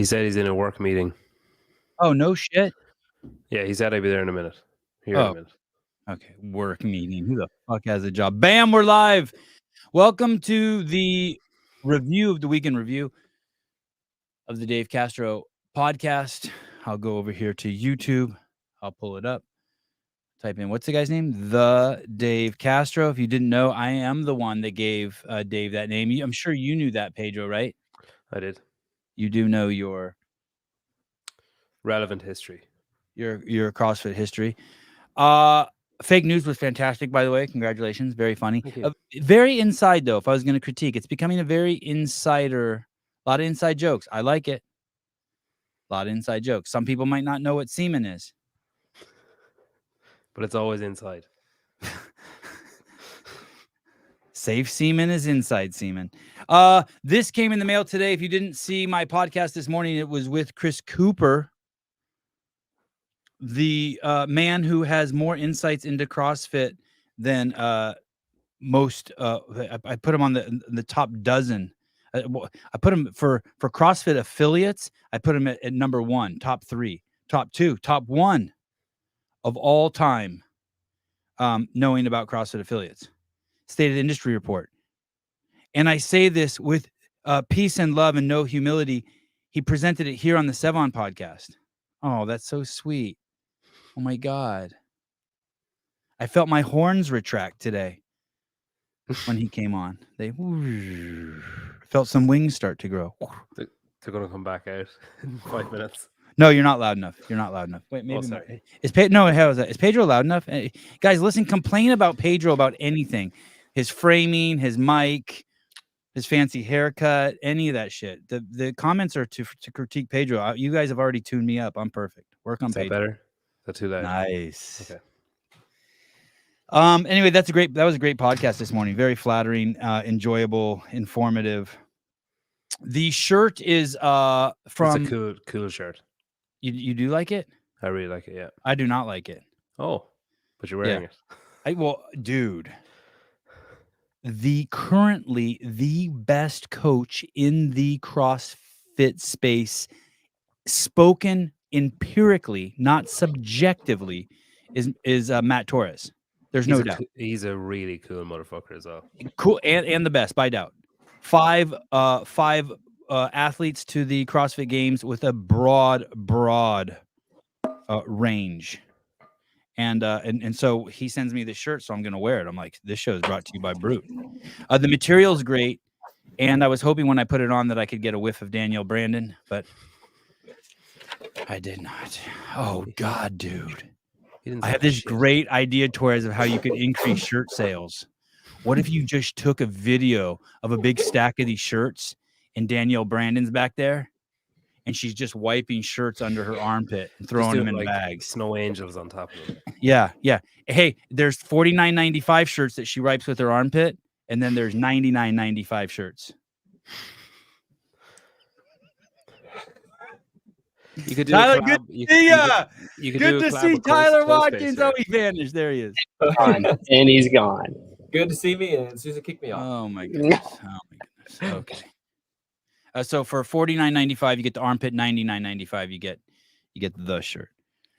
He said he's in a work meeting. Oh, no shit. Yeah, he said I'd be there in a minute. Here in a minute. Okay, work meeting. Who the fuck has a job? Bam, we're live. Welcome to the review of the weekend review of the Dave Castro podcast. I'll go over here to YouTube. I'll pull it up. Type in, what's the guy's name? The Dave Castro. If you didn't know, I am the one that gave Dave that name. I'm sure you knew that, Pedro, right? I did. You do know your relevant history. Your CrossFit history. Fake news was fantastic, by the way. Congratulations. Very funny. Very inside, though, if I was going to critique. It's becoming a very insider, a lot of inside jokes. I like it. A lot of inside jokes. Some people might not know what semen is. But it's always inside. Safe semen is inside semen. This came in the mail today. If you didn't see my podcast this morning, it was with Chris Cooper, the man who has more insights into CrossFit than most. I put him on the top dozen. I put him for CrossFit affiliates. I put him at number 1, top 3, top 2, top 1 of all time, knowing about CrossFit affiliates. Stated industry report. And I say this with peace and love and no humility. He presented it here on the Sevan Podcast. Oh, that's so sweet. Oh my God. I felt my horns retract today when he came on. They felt some wings start to grow. They're going to come back out in 5 minutes. No, you're not loud enough. You're not loud enough. Wait, maybe is Pedro loud enough? Hey, guys, listen, complain about Pedro about anything. His framing, his mic, his fancy haircut, any of that shit. The comments are to critique Pedro. You guys have already tuned me up. I'm perfect. Work on Is that Pedro. Better? That's too loud. Nice. Okay. Anyway, that was a great podcast this morning. Very flattering, enjoyable, informative. The shirt is from. It's a cool shirt. You do like it? I really like it. Yeah. I do not like it. Oh, but you're wearing it. Well, dude. Currently the best coach in the CrossFit space, spoken empirically, not subjectively, is Matt Torres. There's no doubt. He's a really cool motherfucker as well. Cool and the best, by doubt. 5 athletes to the CrossFit Games with a broad range. And so he sends me this shirt, so I'm going to wear it. I'm like, this show is brought to you by Brute. The material's great, and I was hoping when I put it on that I could get a whiff of Danielle Brandon, but I did not. Oh, God, dude. I have this great idea, Torres, of how you could increase shirt sales. What if you just took a video of a big stack of these shirts, and Danielle Brandon's back there, and she's just wiping shirts under her armpit and throwing them in bags. Snow angels on top of them. Yeah. Hey, there's $49.95 shirts that she wipes with her armpit, and then there's $99.95 shirts. You could do Tyler, good to see ya. Good to see Tyler Watkins. Oh, he vanished. There he is. And he's gone. Good to see me, and Susan kicked me off. Oh my goodness. Okay. So for $49.95, you get the armpit. $99.95, you get the shirt.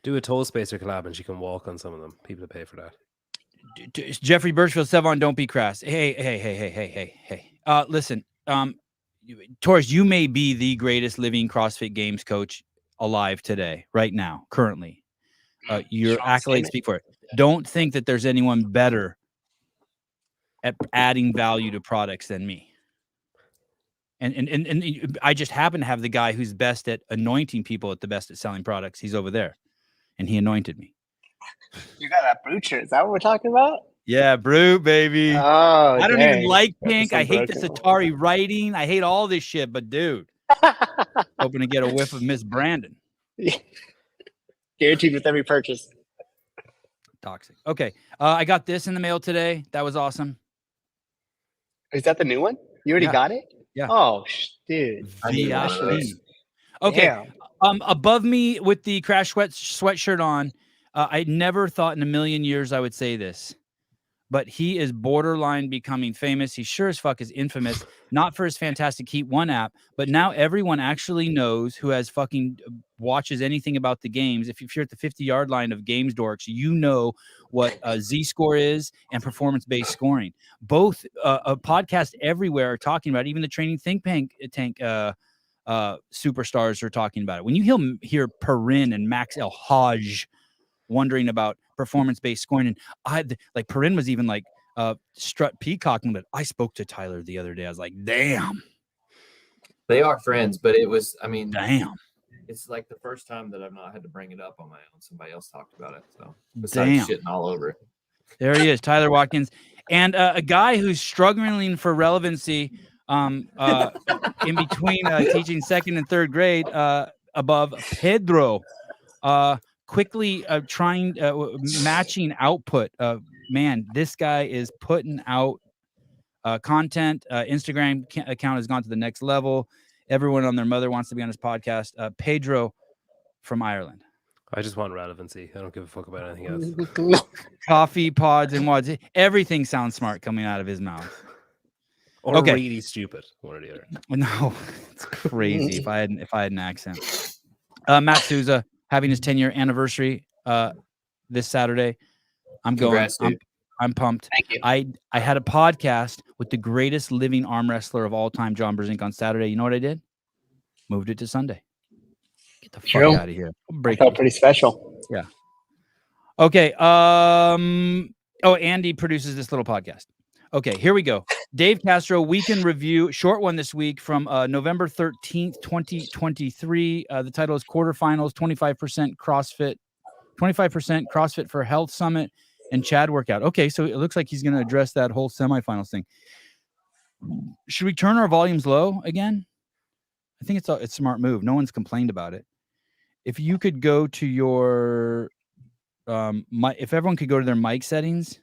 Do a toe spacer collab, and she can walk on some of them. People pay for that. Jeffrey Birchfield, Sevan, don't be crass. Hey. Listen, Torres, you may be the greatest living CrossFit Games coach alive today, right now, currently. Your accolades speak for it. Don't think that there's anyone better at adding value to products than me. And I just happen to have the guy who's best at anointing people at the best at selling products. He's over there, and he anointed me. You got that Brute shirt. Is that what we're talking about? Yeah, Brute, baby. Oh, I don't even like pink. I hate this Atari writing. I hate all this shit. But dude, hoping to get a whiff of Miss Brandon. Guaranteed with every purchase. Toxic. Okay, I got this in the mail today. That was awesome. Is that the new one? You already got it? Yeah. Oh, dude. VIP. Okay. Above me with the Crash sweatshirt on, I never thought in a million years I would say this, but he is borderline becoming famous. He sure as fuck is infamous, not for his fantastic Heat 1 app, but now everyone actually knows who has fucking watches anything about the games. If you're at the 50-yard line of Games Dorks, you know what Z-score is and performance-based scoring. Both a podcast everywhere are talking about it. Even the Training Think Tank superstars are talking about it. When you hear Perrin and Max El Hajj wondering about performance-based scoring, and like Perrin was even like strut peacocking, but I spoke to Tyler the other day. I was like, damn. They are friends, but it was, I mean, Damn. It's like the first time that I've not had to bring it up on my own. Somebody else talked about it. So besides shitting all over it. There he is, Tyler Watkins. And a guy who's struggling for relevancy in between teaching second and third grade above Pedro. Quickly trying matching output. Man, this guy is putting out content. Instagram account has gone to the next level. Everyone on their mother wants to be on his podcast. Pedro from Ireland. I just want relevancy. I don't give a fuck about anything else. Coffee pods and wads. Everything sounds smart coming out of his mouth. Or really stupid. One or the other. No, it's crazy. If I had an accent. Matt Souza having his 10-year anniversary this Saturday. I'm Congrats, going. dude. I'm pumped. Thank you. I had a podcast with the greatest living arm wrestler of all time, John Brzezinski, on Saturday. You know what I did? Moved it to Sunday. Get the fuck out of here. Felt pretty special. Yeah. Okay. Andy produces this little podcast. Okay, here we go. Dave Castro, weekend review, short one this week from November 13th, 2023. The title is Quarterfinals, 25% CrossFit, 25% CrossFit for Health Summit and Chad workout. Okay, so it looks like he's going to address that whole semifinals thing. Should we turn our volumes low again? I think it's a smart move. No one's complained about it. If you could go to your if everyone could go to their mic settings,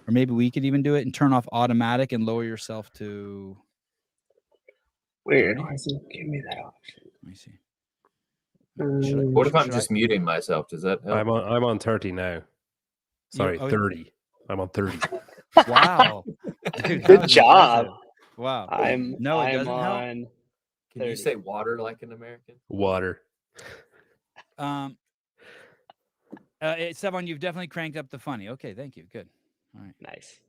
or maybe we could even do it and turn off automatic and lower yourself to. Weird. Why doesn't it give me that option? Let me see. What if I'm just muting myself? Does that help? I'm on 30 now. Sorry, 30. I'm on 30. Wow. Dude, Good job. Impressive. Wow. I'm doesn't help. on. Can you say water like an American? Water. Sevan, you've definitely cranked up the funny. Okay, thank you. Good. All right. Nice.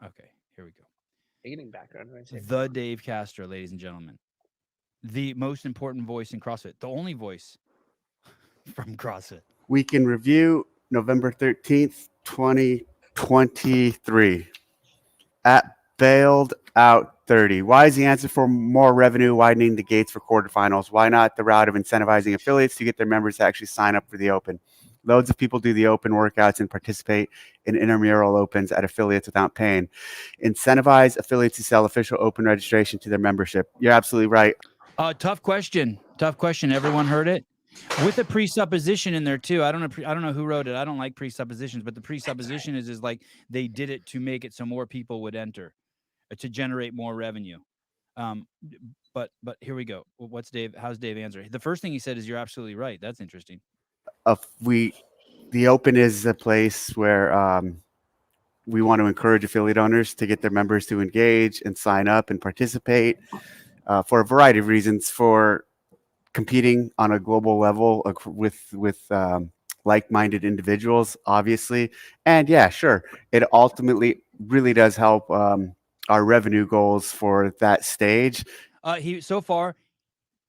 Okay, here we go. Getting background noise. The Dave Castro, ladies and gentlemen. The most important voice in CrossFit. The only voice from CrossFit. Weekend review, November 13th, 2023. At Bailed Out 30. Why is the answer for more revenue, widening the gates for quarterfinals? Why not the route of incentivizing affiliates to get their members to actually sign up for the Open? Loads of people do the Open workouts and participate in intramural Opens at affiliates without paying. Incentivize affiliates to sell official Open registration to their membership. You're absolutely right. Tough question. Everyone heard it? With a presupposition in there too. I don't know who wrote it. I don't like presuppositions, but the presupposition is like they did it to make it so more people would enter, to generate more revenue. But here we go. How's Dave answer? The first thing he said is you're absolutely right. That's interesting. The Open is a place where we want to encourage affiliate owners to get their members to engage and sign up and participate for a variety of reasons, for competing on a global level with like-minded individuals, obviously. And yeah, sure, it ultimately really does help our revenue goals for that stage.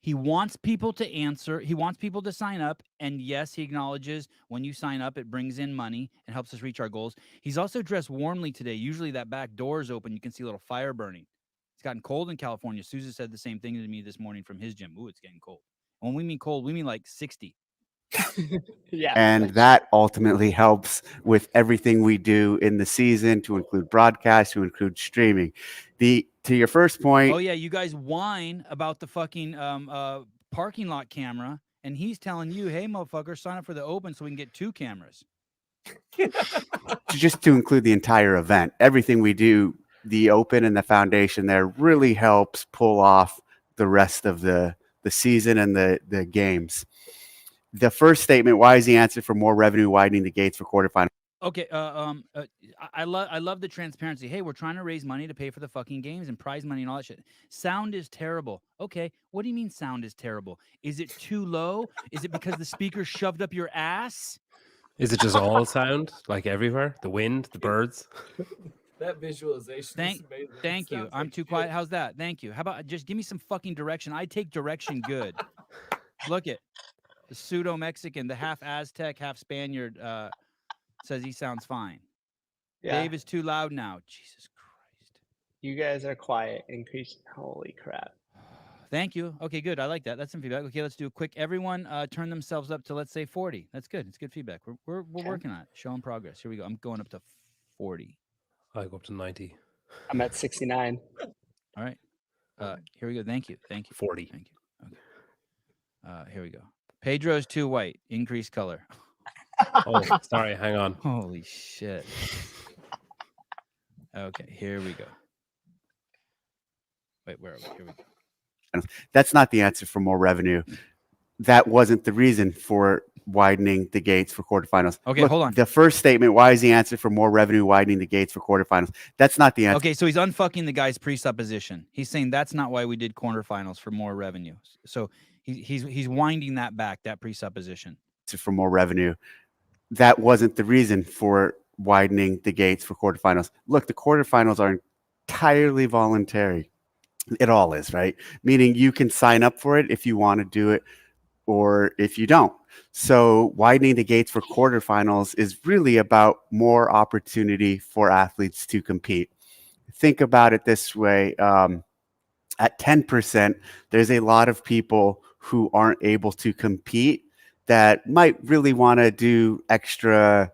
He wants people to answer. He wants people to sign up. And yes, he acknowledges when you sign up, it brings in money and helps us reach our goals. He's also dressed warmly today. Usually that back door is open. You can see a little fire burning. It's gotten cold in California. Susan said the same thing to me this morning from his gym. Ooh, it's getting cold. When we mean cold, we mean like 60. Yeah. And that ultimately helps with everything we do in the season, to include broadcast, to include streaming. To your first point. Oh yeah, you guys whine about the fucking parking lot camera, and he's telling you, hey motherfucker, sign up for the Open so we can get 2 cameras. Just to include the entire event, everything we do, the Open and the foundation there really helps pull off the rest of the season and the games. The first statement, why is the answer for more revenue, widening the gates for quarterfinals? Okay. I love the transparency. Hey, we're trying to raise money to pay for the fucking games and prize money and all that shit. Sound is terrible. Okay. What do you mean sound is terrible? Is it too low? Is it because the speaker shoved up your ass? Is it just all sound, like everywhere? The wind, the birds? That visualization is amazing. It Thank you. sounds I'm like too shit. quiet. How's that? Thank you. How about just give me some fucking direction? I take direction good. Look at the pseudo Mexican, the half Aztec, half Spaniard says he sounds fine. Yeah. Dave is too loud now. Jesus Christ. You guys are quiet. Increase. Holy crap. Thank you. Okay, good. I like that. That's some feedback. Okay, let's do a quick. Everyone turn themselves up to, let's say, 40. That's good. It's good feedback. We're working on it. Showing progress. Here we go. I'm going up to 40. I go up to 90. I'm at 69. All right. Here we go. Thank you. Thank you. 40. Thank you. Okay. Here we go. Pedro's too white. Increase color. Oh, sorry. Hang on. Holy shit. Okay, here we go. Wait, where are we? Here we go. That's not the answer for more revenue. That wasn't the reason for widening the gates for quarterfinals. Okay, Look, hold on. The first statement, why is the answer for more revenue widening the gates for quarterfinals? That's not the answer. Okay, so he's unfucking the guy's presupposition. He's saying that's not why we did quarterfinals, for more revenue. So he's winding that back, that presupposition. For more revenue. That wasn't the reason for widening the gates for quarterfinals. Look, the quarterfinals are entirely voluntary. It all is, right? Meaning you can sign up for it if you want to do it or if you don't. So widening the gates for quarterfinals is really about more opportunity for athletes to compete. Think about it this way. At 10%, there's a lot of people who aren't able to compete that might really want to do extra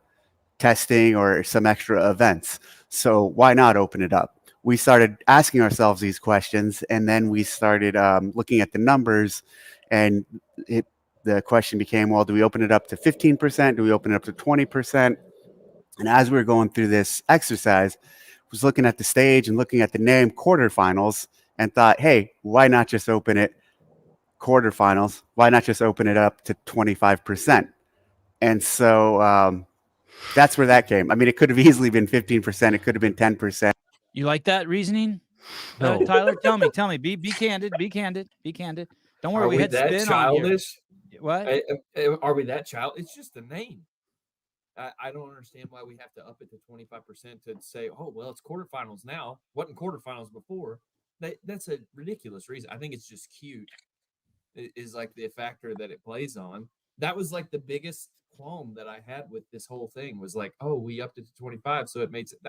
testing or some extra events. So why not open it up? We started asking ourselves these questions, and then we started looking at the numbers, and the question became, well, do we open it up to 15%? Do we open it up to 20%? And as we were going through this exercise, I was looking at the stage and looking at the name quarterfinals and thought, hey, why not just open it quarterfinals? Why not just open it up to 25%? And so that's where that came. I mean, it could have easily been 15%. It could have been 10%. You like that reasoning? No. Tyler, tell me. Be candid. Be candid. Don't worry, Are we we had that spin childish? on here. What? Are we that child? It's just a name. I don't understand why we have to up it to 25% to say, oh, well, it's quarterfinals now. Wasn't quarterfinals before. That's a ridiculous reason. I think it's just cute. It is like the factor that it plays on. That was like the biggest qualm that I had with this whole thing was like, oh, we upped it to 25, so it makes it.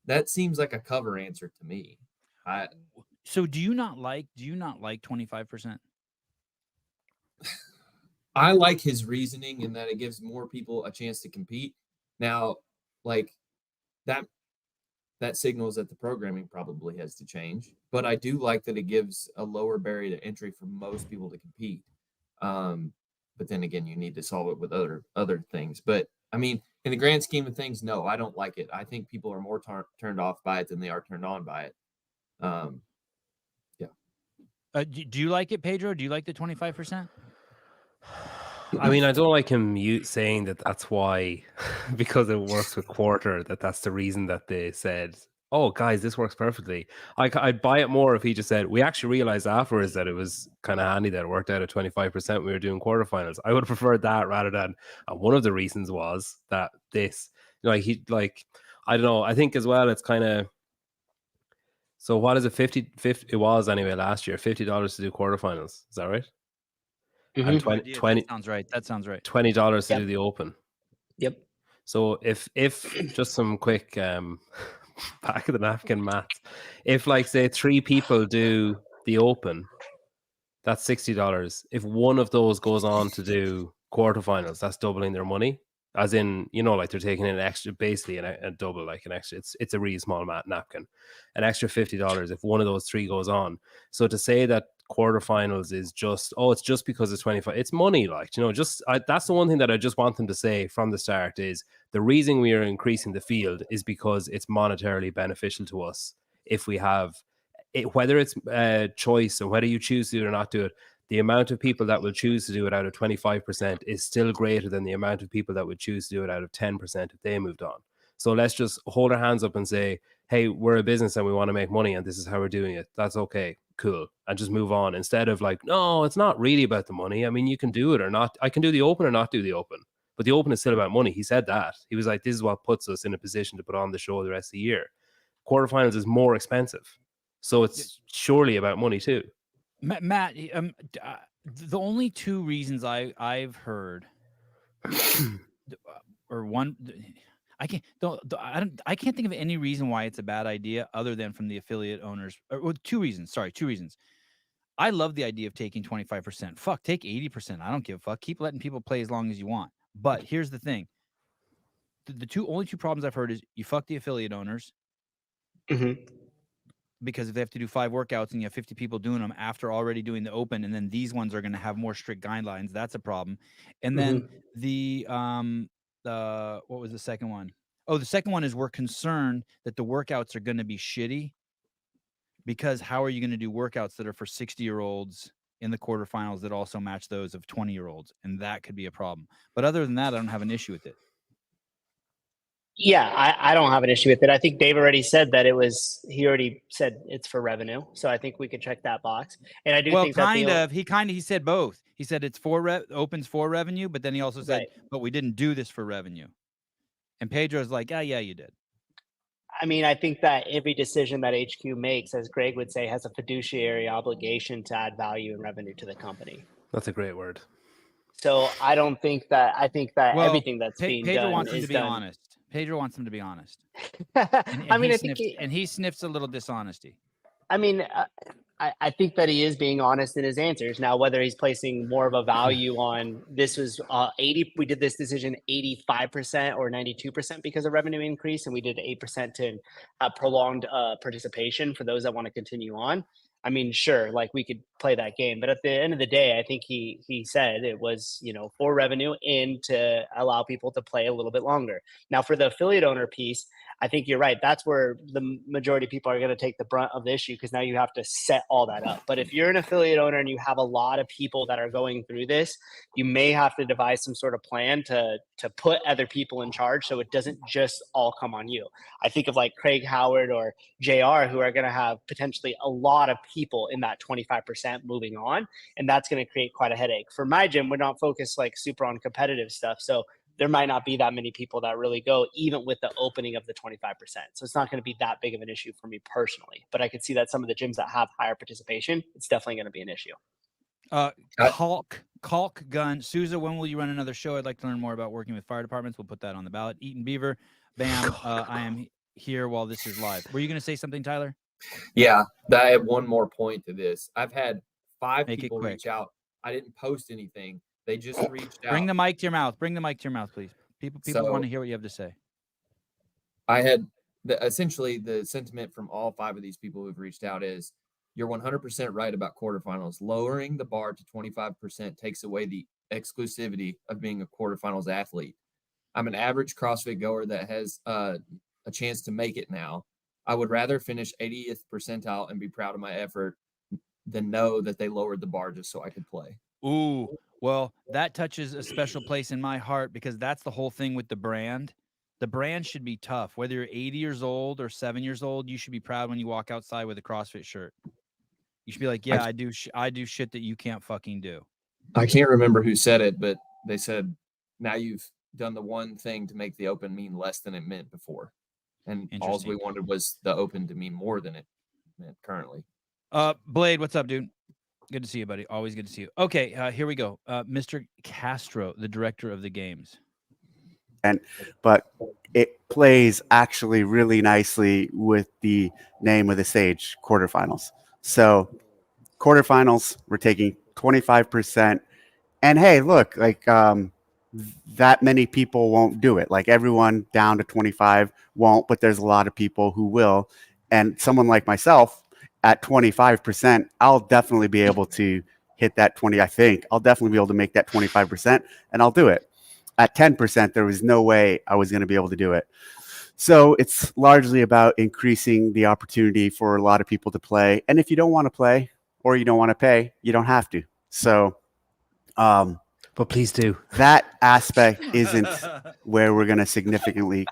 That seems like a cover answer to me. So do you not like 25%? I like his reasoning in that it gives more people a chance to compete. Now, like that signals that the programming probably has to change, but I do like that it gives a lower barrier to entry for most people to compete. But then again, you need to solve it with other things. But I mean, in the grand scheme of things, no, I don't like it. I think people are more turned off by it than they are turned on by it. Yeah. Do you like it, Pedro? Do you like the 25%? I mean, I don't like him saying that that's why, because it works with quarter, that's the reason that they said, oh, guys, this works perfectly. I'd buy it more if he just said, we actually realized afterwards that it was kind of handy that it worked out at 25% when we were doing quarterfinals. I would have preferred that rather than, one of the reasons was that this, I don't know, I think as well, it's kind of, so what is it, 50, it was anyway last year, $50 to do quarterfinals. Is that right? And 20 That sounds right. $20 to do the open. Yep. So if just some quick back of the napkin math, if like say 3 people do the open, that's $60. If one of those goes on to do quarterfinals, that's doubling their money. As in, like they're taking an extra, basically a double, like an extra. It's a really small napkin, an extra $50 if one of those 3 goes on. So to say that quarterfinals is just, it's just because it's 25, it's money, that's the one thing that I just want them to say from the start is the reason we are increasing the field is because it's monetarily beneficial to us if we have it, whether it's choice and whether you choose to do it or not do it. the amount of people that will choose to do it out of 25% is still greater than the amount of people that would choose to do it out of 10% if they moved on. So let's just hold our hands up and say, hey, we're a business and we want to make money and this is how we're doing it. That's okay. Cool. And just move on, instead of like, no, it's not really about the money. I mean, you can do it or not. I can do the open or not do the open, but the open is still about money. He said that. He was like, this is what puts us in a position to put on the show the rest of the year. Quarterfinals is more expensive. So it's surely about money too. Matt, the only two reasons I've heard, or one, I can't think of any reason why it's a bad idea other than from the affiliate owners. Or two reasons. I love the idea of taking 25%. Fuck, take 80%. I don't give a fuck. Keep letting people play as long as you want. But here's the thing: the only two problems I've heard is you fuck the affiliate owners. Mm-hmm. Because if they have to do 5 workouts and you have 50 people doing them after already doing the open, and then these ones are going to have more strict guidelines, that's a problem. And then the what was the second one? Oh, the second one is we're concerned that the workouts are going to be shitty, because how are you going to do workouts that are for 60-year-olds in the quarterfinals that also match those of 20-year-olds? And that could be a problem. But other than that, I don't have an issue with it. Yeah, I don't have an issue with it. I think Dave already said that he already said it's for revenue. So I think we could check that box. And I do think he said both. He said it's opens for revenue, but then he also said, but we didn't do this for revenue. And Pedro's like, yeah, you did. I mean, I think that every decision that HQ makes, as Greg would say, has a fiduciary obligation to add value and revenue to the company. That's a great word. So I think that everything that's being Pedro done wants him is to be done. honest. Pedro wants him to be honest. And he sniffs a little dishonesty. I mean, I think that he is being honest in his answers. Now, whether he's placing more of a value on this was 80, we did this decision 85% or 92% because of revenue increase, and we did 8% to prolonged participation for those that want to continue on. I mean, sure, like we could play that game, but at the end of the day, I think he said it was, for revenue and to allow people to play a little bit longer. Now, for the affiliate owner piece, I think you're right. That's where the majority of people are going to take the brunt of the issue, because now you have to set all that up. But if you're an affiliate owner and you have a lot of people that are going through this, you may have to devise some sort of plan to put other people in charge, so it doesn't just all come on you. I think of like Craig Howard or JR, who are going to have potentially a lot of people in that 25% moving on, and that's going to create quite a headache. For my gym, we're not focused like super on competitive stuff, so there might not be that many people that really go, even with the opening of the 25%. So it's not going to be that big of an issue for me personally. But I could see that some of the gyms that have higher participation, it's definitely going to be an issue. Caulk Gun. Souza, when will you run another show? I'd like to learn more about working with fire departments. We'll put that on the ballot. Eaton Beaver. Bam. I am here while this is live. Were you going to say something, Tyler? Yeah, I have one more point to this. I've had 5 Make it people quick. reach out. I didn't post anything. They just reached out. Bring the mic to your mouth. Please. People want to hear what you have to say. I had essentially the sentiment from all 5 of these people who've reached out is, you're 100% right about quarterfinals. Lowering the bar to 25% takes away the exclusivity of being a quarterfinals athlete. I'm an average CrossFit goer that has a chance to make it now. I would rather finish 80th percentile and be proud of my effort than know that they lowered the bar just so I could play. Ooh, well, that touches a special place in my heart, because that's the whole thing with the brand. The brand should be tough. Whether you're 80 years old or 7 years old, you should be proud when you walk outside with a CrossFit shirt. You should be like, yeah, I do shit that you can't fucking do. I can't remember who said it, but they said, now you've done the one thing to make the open mean less than it meant before. And all we wanted was the open to mean more than it meant currently. Blade, what's up, dude? Good to see you, buddy. Always good to see you. Okay, here we go. Mr. Castro, the director of the games. But it plays actually really nicely with the name of the stage, quarterfinals. So quarterfinals, we're taking 25%. And hey, look, like that many people won't do it. Like everyone down to 25 won't, but there's a lot of people who will. And someone like myself at 25%, I'll definitely be able to hit that 20. I think I'll definitely be able to make that 25%, and I'll do it. At 10%, there was no way I was going to be able to do it. So it's largely about increasing the opportunity for a lot of people to play. And if you don't want to play or you don't want to pay, you don't have to. So, But please do. that aspect isn't where we're going to significantly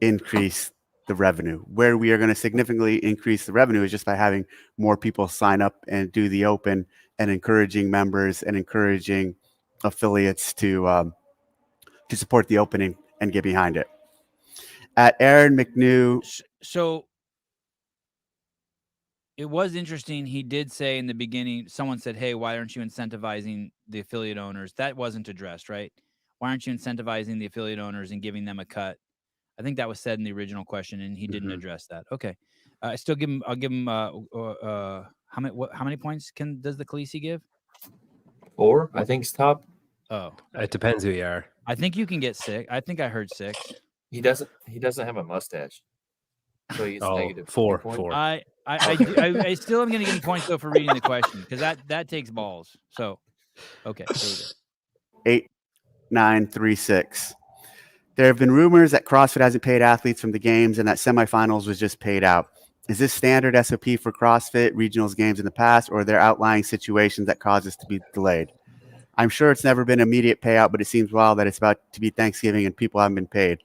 increase the revenue. Where we are going to significantly increase the revenue is just by having more people sign up and do the open, and encouraging members and encouraging affiliates to support the opening and get behind it. At Aaron McNew, So it was interesting. He did say in the beginning, someone said, "Hey, why aren't you incentivizing the affiliate owners?" That wasn't addressed, right? Why aren't you incentivizing the affiliate owners and giving them a cut? I think that was said in the original question, and he didn't address that. Okay, I still give him. I'll give him. How many points does the Khaleesi give? 4, I think, is top. Oh, It depends who you are. I think you can get 6. I think I heard 6. He doesn't have a mustache, so he gets negative 4. 4. 4. I still am going to give him points though for reading the question, because that takes balls. So, okay, here we go. 8936. There have been rumors that CrossFit hasn't paid athletes from the games and that semifinals was just paid out. Is this standard SOP for CrossFit regionals games in the past, or are there outlying situations that cause this to be delayed? I'm sure it's never been immediate payout, but it seems wild that it's about to be Thanksgiving and people haven't been paid.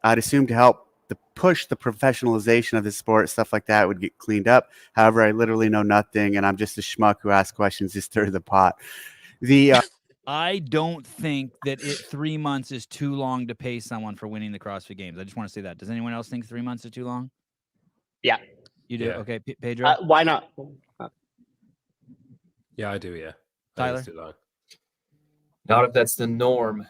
I'd assume to help to push the professionalization of the sport, stuff like that would get cleaned up. However, I literally know nothing, and I'm just a schmuck who asks questions to stir the pot. I don't think that 3 months is too long to pay someone for winning the CrossFit Games. I just want to say that. Does anyone else think 3 months is too long? Yeah. You do? Yeah. Okay, Pedro? Why not? Yeah, I do. Yeah. Tyler? Too long. Not if that's the norm.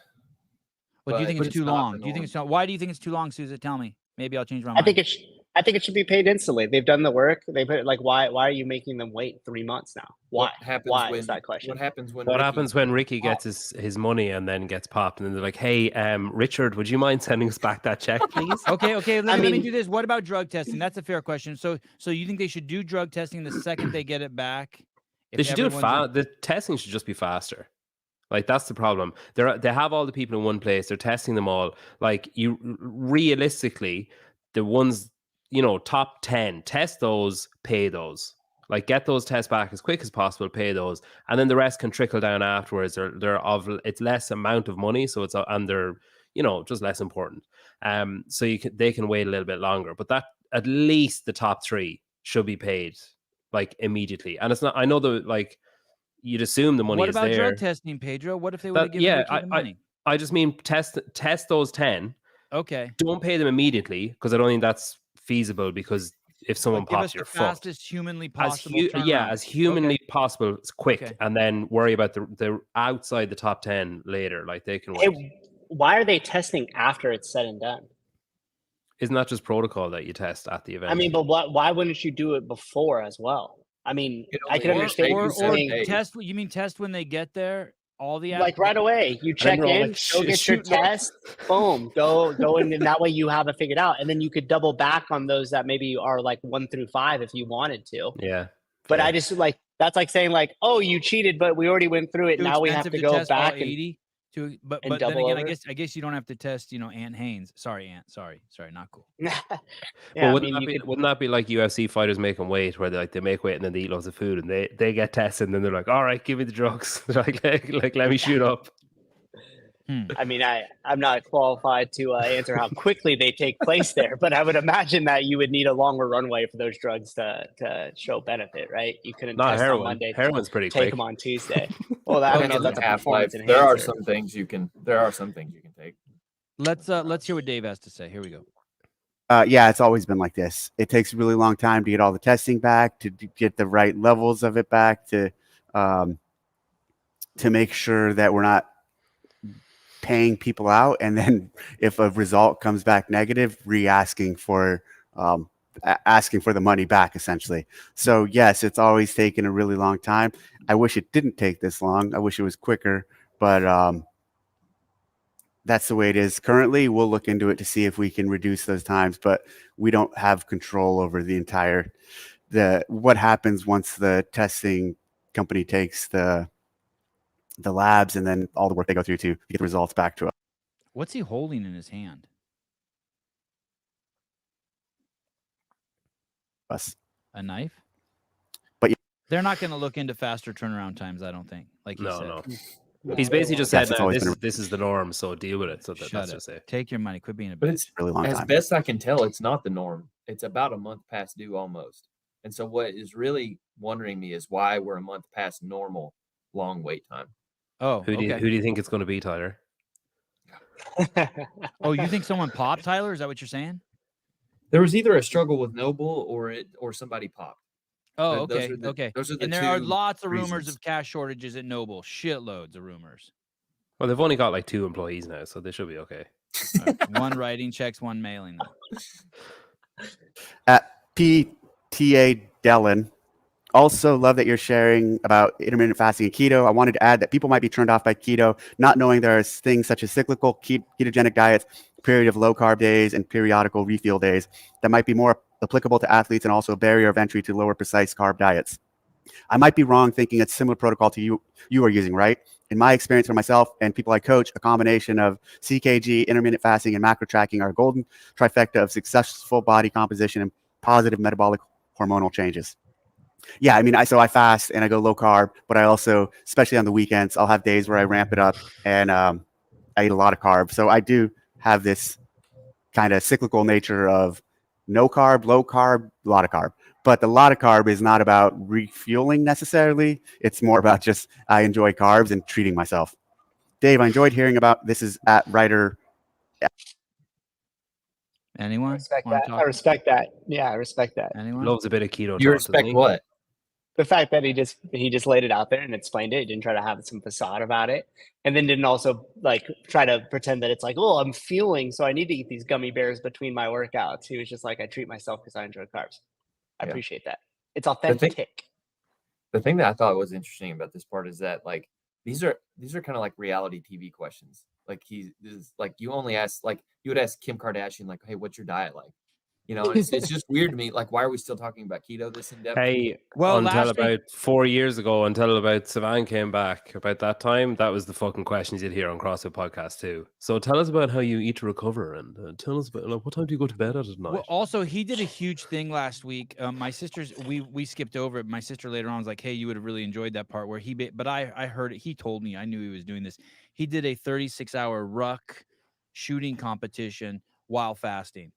But do you think but it's too not long? the Do you think norm. it's too long? Why do you think it's too long, Susan? Tell me. Maybe I'll change my mind. I think it should be paid instantly. They've done the work. They put it, like, why are you making them wait 3 months now? Why? Why is that question? What happens when What Ricky, happens when Ricky gets his money and then gets popped, and then they're like, "Hey, Richard, would you mind sending us back that check, please?" Okay. Let I me mean- do this. What about drug testing? That's a fair question. So you think they should do drug testing the second they get it back? They should do it fast. The testing should just be faster. Like, that's the problem. They have all the people in one place. They're testing them all. Like, you realistically, the ones, top 10, test those, pay those. Like, get those tests back as quick as possible, pay those, and then the rest can trickle down afterwards. It's less amount of money, so and they're just less important. So they can wait a little bit longer, but that at least the top 3 should be paid like immediately. And it's not. I know you'd assume the money What is about there. drug testing, Pedro? What if they would have given Ricky the money? I just mean test those 10. Okay. Don't pay them immediately, because I don't think that's feasible, because if someone Give us pops, the you're fucked. fastest humanly possible. As humanly possible. It's quick, Okay. and then worry about the outside the top 10 later. Like, they can wait. Why are they testing after it's said and done? Isn't that just protocol that you test at the event? I mean, but why wouldn't you do it before as well? I mean, I can understand you saying test. You mean test when they get there? All the like right away. You check in, go get your test, boom, go in, and that way you have it figured out, and then you could double back on those that maybe are like 1 through 5 if you wanted to. Yeah. But I just that's like saying like, oh, you cheated, but we already went through it. Now we have to go back and 80. But then double again, over? I guess you don't have to test, Aunt Haynes. Sorry, Aunt. Sorry, not cool. yeah, wouldn't that be like UFC fighters making weight, where they make weight and then they eat loads of food, and they get tested, and then they're like, all right, give me the drugs. like let me shoot up. I mean, I'm not qualified to answer how quickly they take place there, but I would imagine that you would need a longer runway for those drugs to show benefit, right? You couldn't Not test heroin. on Monday, Heroin's pretty take quick. them on Tuesday. Well, that Depends on that's the a performance half-life. enhancer. There are some things you can take. Let's hear what Dave has to say. Here we go. Yeah, it's always been like this. It takes a really long time to get all the testing back, to get the right levels of it back, to make sure that we're not paying people out, and then if a result comes back negative, asking for the money back, essentially. So yes, it's always taken a really long time. I wish it didn't take this long. I wish it was quicker, but that's the way it is currently. We'll look into it to see if we can reduce those times, but we don't have control over what happens once the testing company takes the labs and then all the work they go through to get the results back to What's he holding in his hand? us. A knife? But They're not going to look into faster turnaround times, I don't think. Like you said. No. He's basically just said Yes, it's always been this is the norm, so deal with it. So Shut that's up. just it. Take your money. Quit being a But bitch. it's Really long as time. best I can tell, it's not the norm. It's about a month past due almost. And so what is really wondering me is why we're a month past normal long wait time. Oh, Who do you think it's going to be, Tyler? Oh, you think someone popped, Tyler? Is that what you're saying? There was either a struggle with Noble or somebody popped. Oh, Those okay. are the- Okay. those are the And there are two lots of rumors reasons. of cash shortages at Noble. Shitloads of rumors. Well, they've only got like 2 employees now, so they should be okay. One writing checks, one mailing them. At PTA Dellen, also love that you're sharing about intermittent fasting and keto. I wanted to add that people might be turned off by keto, not knowing there are things such as cyclical ketogenic diets, period of low carb days, and periodical refuel days that might be more applicable to athletes and also a barrier of entry to lower precise carb diets. I might be wrong thinking it's similar protocol to you are using, right? In my experience for myself and people I coach, a combination of CKG, intermittent fasting, and macro tracking are a golden trifecta of successful body composition and positive metabolic hormonal changes. Yeah, I mean, I fast and I go low carb, but I also, especially on the weekends, I'll have days where I ramp it up and I eat a lot of carbs. So I do have this kind of cyclical nature of no carb, low carb, a lot of carb. But the lot of carb is not about refueling necessarily. It's more about just I enjoy carbs and treating myself. Dave, I enjoyed hearing about this is at writer. Anyone? I respect wanna that. talk? I respect that. Yeah, I respect that. Anyone? Loves a bit of keto. You talk, respect doesn't he? what? The fact that he just laid it out there and explained it, he didn't try to have some facade about it, and then didn't also like try to pretend that it's like, oh, I'm fueling, so I need to eat these gummy bears between my workouts. He was just like, I treat myself because I enjoy carbs. I Yeah. appreciate that. It's authentic. The thing that I thought was interesting about this part is that like these are kind of like reality TV questions. Like you only ask, like you would ask Kim Kardashian, like, hey, what's your diet like? You know, it's just weird to me. Like, why are we still talking about keto this in depth? Hey, Well, until last week- about 4 years ago, until about Sevan came back, about that time, that was the fucking questions you'd hear on CrossFit Podcast too. So tell us about how you eat to recover, and tell us about what time do you go to bed at night? Well, also, he did a huge thing last week. My sister's, we skipped over it. My sister later on was like, hey, you would have really enjoyed that part where but I heard it. He told me, I knew he was doing this. He did a 36-hour ruck shooting competition while fasting.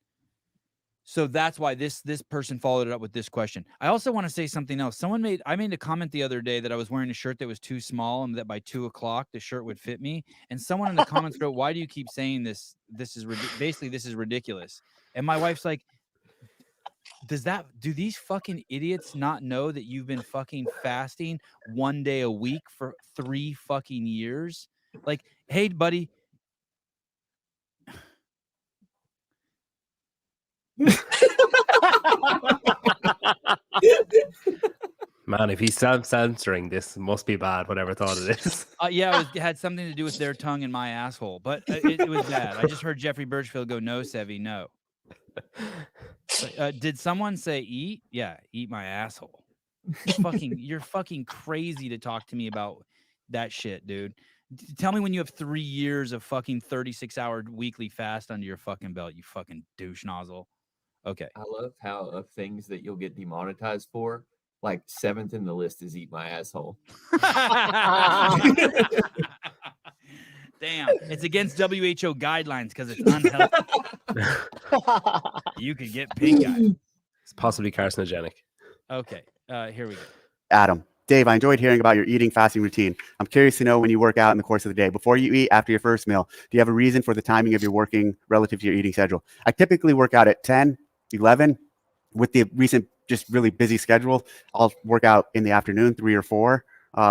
So that's why this person followed it up with this question. I also want to say something else. I made a comment the other day that I was wearing a shirt that was too small and that by 2:00 the shirt would fit me. And someone in the comments wrote, "Why do you keep saying this? This is ridiculous." And my wife's like, do these fucking idiots not know that you've been fucking fasting 1 day a week for 3 fucking years? Like, hey, buddy. Man, if he's self-censoring, this must be bad, whatever thought it is. Yeah, it had something to do with their tongue and my asshole, but it was bad. I just heard Jeffrey Birchfield go, no, Sevy, no. Did someone say eat? Yeah, eat my asshole. You're fucking crazy to talk to me about that shit, dude. Tell me when you have 3 years of fucking 36-hour weekly fast under your fucking belt, you fucking douche nozzle. Okay. I love how of things that you'll get demonetized for, like 7th in the list is eat my asshole. Damn, it's against WHO guidelines because it's unhealthy. You could get pink eye. It's possibly carcinogenic. Okay, here we go. Adam. Dave, I enjoyed hearing about your eating fasting routine. I'm curious to know when you work out in the course of the day. Before you eat, after your first meal, do you have a reason for the timing of your working relative to your eating schedule? I typically work out at 10, 11. With the recent just really busy schedule, I'll work out in the afternoon, 3 or 4.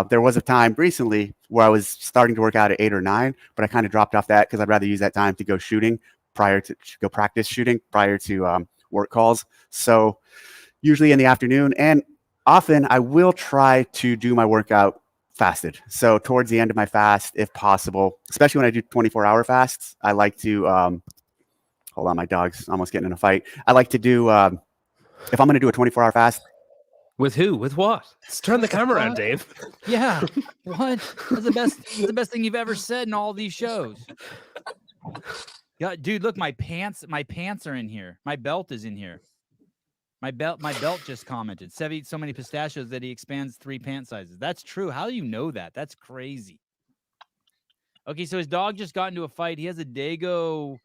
There was a time recently where I was starting to work out at 8 or 9, but I kind of dropped off that because I'd rather use that time to go practice shooting prior to work calls. So usually in the afternoon, and often I will try to do my workout fasted. So towards the end of my fast, if possible, especially when I do 24-hour fasts, I like to, hold on, my dog's almost getting in a fight. I like to do, if I'm going to do a 24-hour fast. With who? With what? Let's turn the camera on, Dave. Yeah. What? That's the best thing you've ever said in all these shows. Yeah, dude, look, my pants are in here. My belt is in here. My belt just commented. Sev eats so many pistachios that he expands 3 pant sizes. That's true. How do you know that? That's crazy. Okay, so his dog just got into a fight. He has a Dago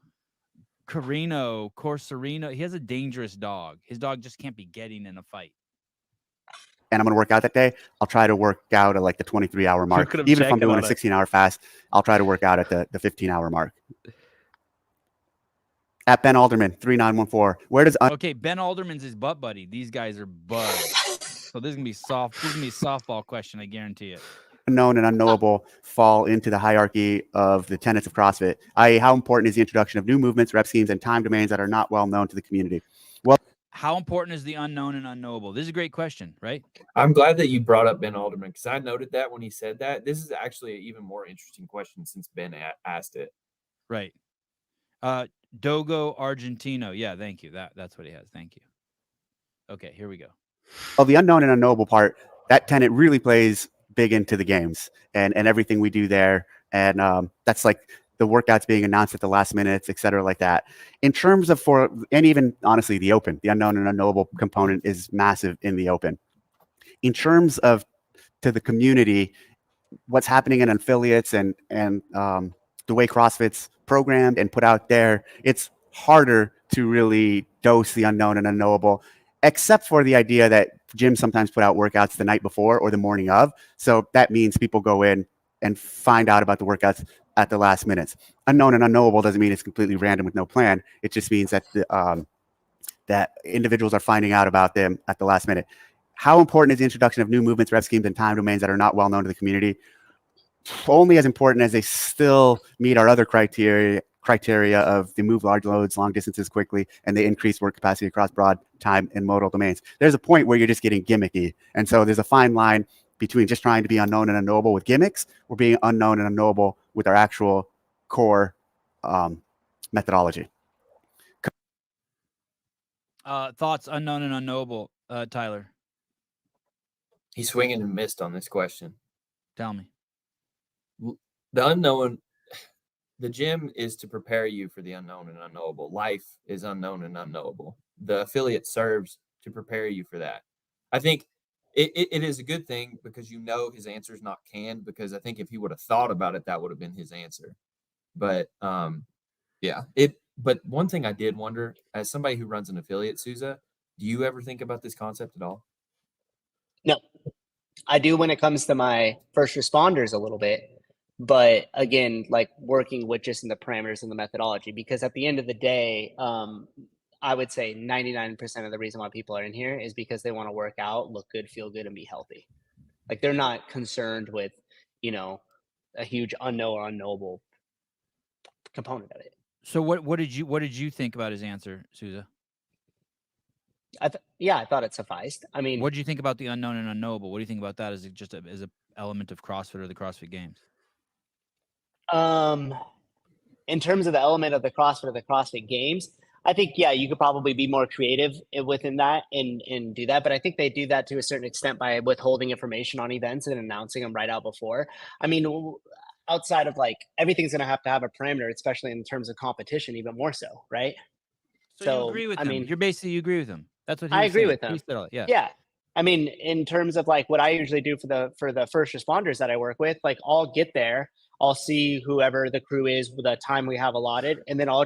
Corsorino. He has a dangerous dog. His dog just can't be getting in a fight. And I'm going to work out that day, I'll try to work out at like the 23-hour mark. Even if I'm doing a 16-hour fast, I'll try to work out at the 15-hour mark. At Ben Alderman, 3914. Where does Okay, Ben Alderman's his butt buddy. These guys are buds. So this is gonna be soft. This is gonna be a softball question, I guarantee it. unknown and unknowable fall into the hierarchy of the tenets of CrossFit? I.e., how important is the introduction of new movements, rep schemes, and time domains that are not well known to the community? Well, how important is the unknown and unknowable? This is a great question, right? I'm glad that you brought up Ben Alderman because I noted that when he said that. This is actually an even more interesting question since Ben asked it. Right. Dogo Argentino. Yeah, thank you. That's what he has. Thank you. Okay, here we go. Well, the unknown and unknowable part, that tenet really plays big into the games and everything we do there. And that's like the workouts being announced at the last minutes, et cetera, like that. In terms of and even honestly, the open, the unknown and unknowable component is massive in the open. In terms of to the community, what's happening in affiliates and the way CrossFit's programmed and put out there, it's harder to really dose the unknown and unknowable, except for the idea that gyms sometimes put out workouts the night before or the morning of. So that means people go in and find out about the workouts at the last minutes. Unknown and unknowable doesn't mean it's completely random with no plan. It just means that that individuals are finding out about them at the last minute. How important is the introduction of new movements, rep schemes, and time domains that are not well known to the community? Only as important as they still meet our other criteria of they move large loads, long distances quickly, and they increase work capacity across broad time and modal domains. There's a point where you're just getting gimmicky. And so there's a fine line between just trying to be unknown and unknowable with gimmicks or being unknown and unknowable with our actual core methodology. Thoughts, unknown and unknowable, Tyler? He's swinging and missed on this question. Tell me. The unknown, the gym is to prepare you for the unknown and unknowable. Life is unknown and unknowable. The affiliate serves to prepare you for that. I think it is a good thing because his answer is not canned, because I think if he would have thought about it, that would have been his answer. But but one thing I did wonder, as somebody who runs an affiliate, Souza, do you ever think about this concept at all? No, I do when it comes to my first responders a little bit. But again, like working with just in the parameters and the methodology, because at the end of the day, I would say 99% of the reason why people are in here is because they want to work out, look good, feel good, and be healthy. Like they're not concerned with, a huge unknown or unknowable component of it. So what did you think about his answer, Souza? I thought it sufficed. I mean, what did you think about the unknown and unknowable? What do you think about that as just as an element of CrossFit or the CrossFit Games? In terms of the element of the CrossFit or the CrossFit Games, I think, you could probably be more creative within that and do that. But I think they do that to a certain extent by withholding information on events and announcing them right out before. I mean, outside of like everything's going to have a parameter, especially in terms of competition, even more so, right? So you agree with him. You agree with him. That's what I agree with him. Yeah. Yeah. I mean, in terms of like what I usually do for the first responders that I work with, like I'll get there, I'll see whoever the crew is with the time we have allotted, and then I'll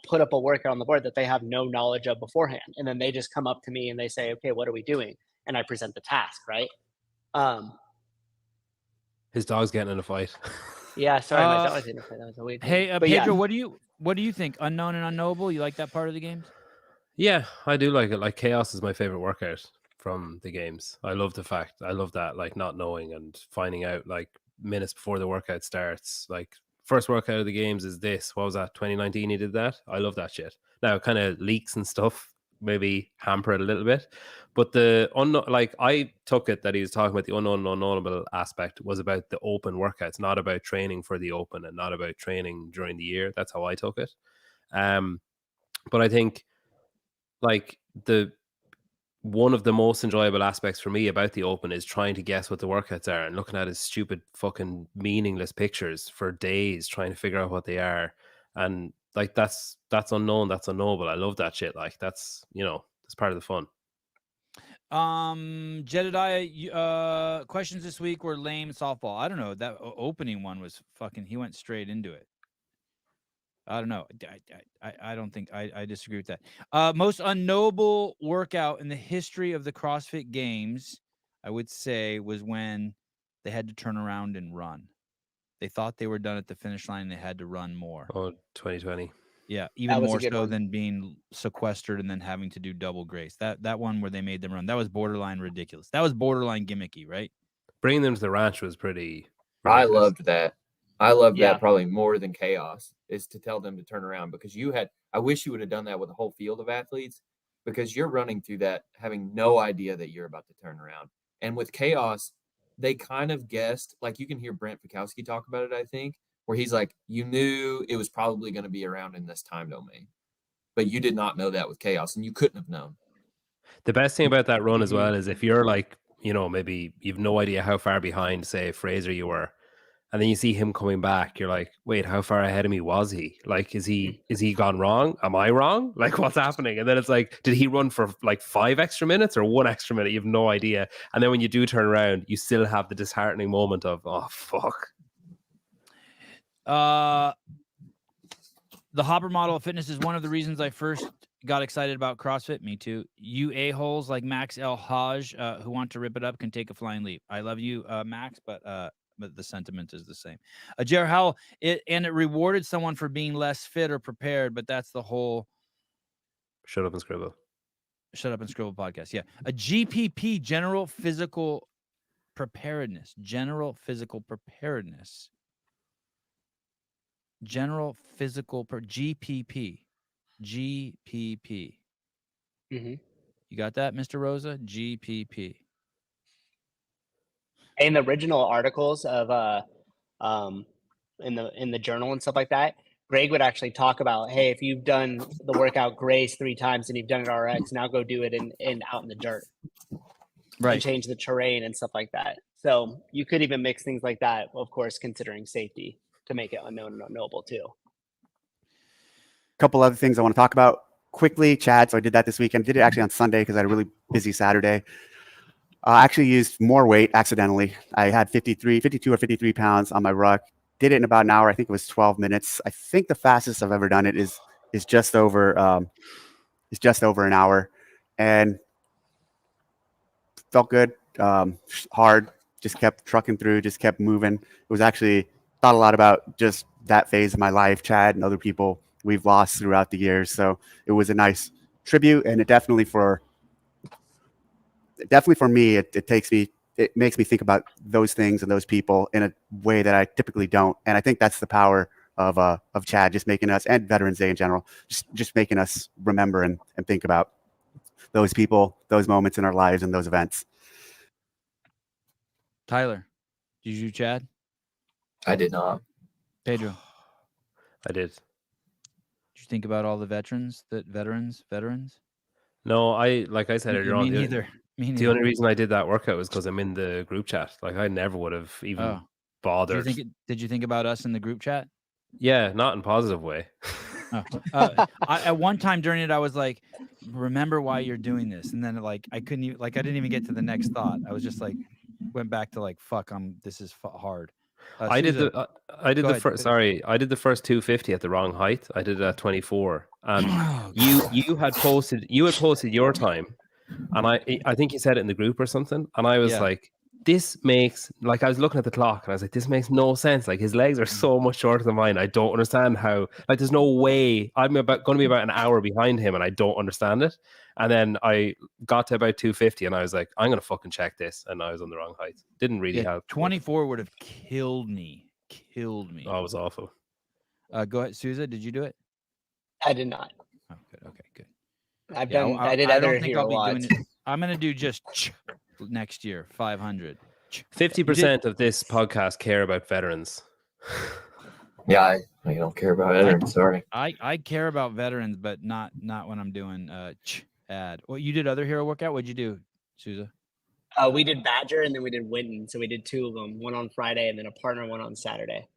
put up a workout on the board that they have no knowledge of beforehand. And then they just come up to me and they say, okay, what are we doing? And I present the task, right? His dog's getting in a fight. Yeah, sorry, my dog was in a fight. That was a weird thing. Hey, Pedro, what do you think? Unknown and unknowable? You like that part of the games? Yeah, I do like it. Like chaos is my favorite workout from the games. I love that, like not knowing and finding out like minutes before the workout starts. Like first workout of the games is this. What was that? 2019 he did that. I love that shit. Now kind of leaks and stuff maybe hamper it a little bit, but the unknown, like I took it that he was talking about the unknown and unknowable aspect was about the open workouts, not about training for the open and not about training during the year. That's how I took it. But I think like one of the most enjoyable aspects for me about the open is trying to guess what the workouts are and looking at his stupid fucking meaningless pictures for days trying to figure out what they are. And like that's unknown, that's unknowable. I love that shit. Like that's that's part of the fun. Jedediah, questions this week were lame softball. I don't know. That opening one was fucking. He went straight into it. I don't know. I don't think I disagree with that. Most unknowable workout in the history of the CrossFit Games, I would say, was when they had to turn around and run. They thought they were done at the finish line. And they had to run more. Oh, 2020. Yeah, even That was a more good so one. than being sequestered and then having to do double grace. That one where they made them run. That was borderline ridiculous. That was borderline gimmicky, right? Bringing them to the ranch was pretty. I ridiculous. loved that. I loved Yeah. that probably more than chaos, is to tell them to turn around, because I wish you would have done that with a whole field of athletes, because you're running through that having no idea that you're about to turn around. And with chaos, they kind of guessed, like you can hear Brent Fikowski talk about it, I think, where he's like, you knew it was probably going to be around in this time domain, but you did not know that with chaos, and you couldn't have known. The best thing about that run as well is if you're like, maybe you've no idea how far behind, say, Fraser you were, and then you see him coming back, you're like, wait, how far ahead of me was he? Like, is he gone wrong? Am I wrong? Like, what's happening? And then it's like, did he run for like 5 extra minutes or 1 extra minute? You have no idea. And then when you do turn around, you still have the disheartening moment of, oh, fuck. The Hopper model of fitness is one of the reasons I first got excited about CrossFit. Me too. You a-holes like Max El Haj who want to rip it up can take a flying leap. I love you, Max, but the sentiment is the same. Jared Howell, it rewarded someone for being less fit or prepared, but that's the whole Shut up and scribble podcast. Yeah. A GPP, general physical preparedness. GPP. Mm-hmm. You got that, Mr. Rosa? GPP. In the original articles of in the journal and stuff like that, Greg would actually talk about, hey, if you've done the workout Grace 3 times and you've done it RX, now go do it in out in the dirt. Right. And change the terrain and stuff like that. So you could even mix things like that, of course, considering safety to make it unknown and unknowable too. Couple other things I want to talk about quickly, Chad. So I did that this weekend. Did it actually on Sunday because I had a really busy Saturday. I actually used more weight accidentally. I had 52 or 53 pounds on my ruck. Did it in about an hour. I think it was 12 minutes. I think the fastest I've ever done it is just over an hour, and felt good. Hard. Just kept trucking through. Just kept moving. It was actually thought a lot about just that phase of my life, Chad, and other people we've lost throughout the years. So it was a nice tribute, and it definitely for me, it makes me think about those things and those people in a way that I typically don't. And I think that's the power of Chad, just making us, and Veterans Day in general, just making us remember and think about those people, those moments in our lives and those events. Tyler, did you, Chad? I did not. Pedro, I did. did you think about all the veterans? No, like I said earlier on, Me neither. The only reason I did that workout was because I'm in the group chat. Like, I never would have even bothered. Did you think about us in the group chat? Yeah, not in a positive way. At one time during it, I was like, remember why you're doing this. And then I couldn't even, I didn't even get to the next thought. I was just like, went back to fuck, this is hard. I did the first 250 at the wrong height. I did it at 24. And you had posted your time. And I think you said it in the group or something. And I was like, this makes, I was looking at the clock and I was like, this makes no sense. His legs are so much shorter than mine. I don't understand how, there's no way I'm going to be about an hour behind him and I don't understand it. And then I got to about 250 and I was like, I'm going to fucking check this. And I was on the wrong height. Didn't really help. 24 would have killed me. Oh, it was awful. Go ahead. Souza, did you do it? I did not. Oh, good. Okay, good. I did other hero wads. I'm going to do just next year, 500. 50% of this podcast care about veterans. Yeah, I don't care about veterans. Sorry. I care about veterans, but not when I'm doing ad. Well, you did other hero workout. What'd you do, Souza? We did Badger and then we did Winton. So we did 2 of them, one on Friday and then a partner one on Saturday.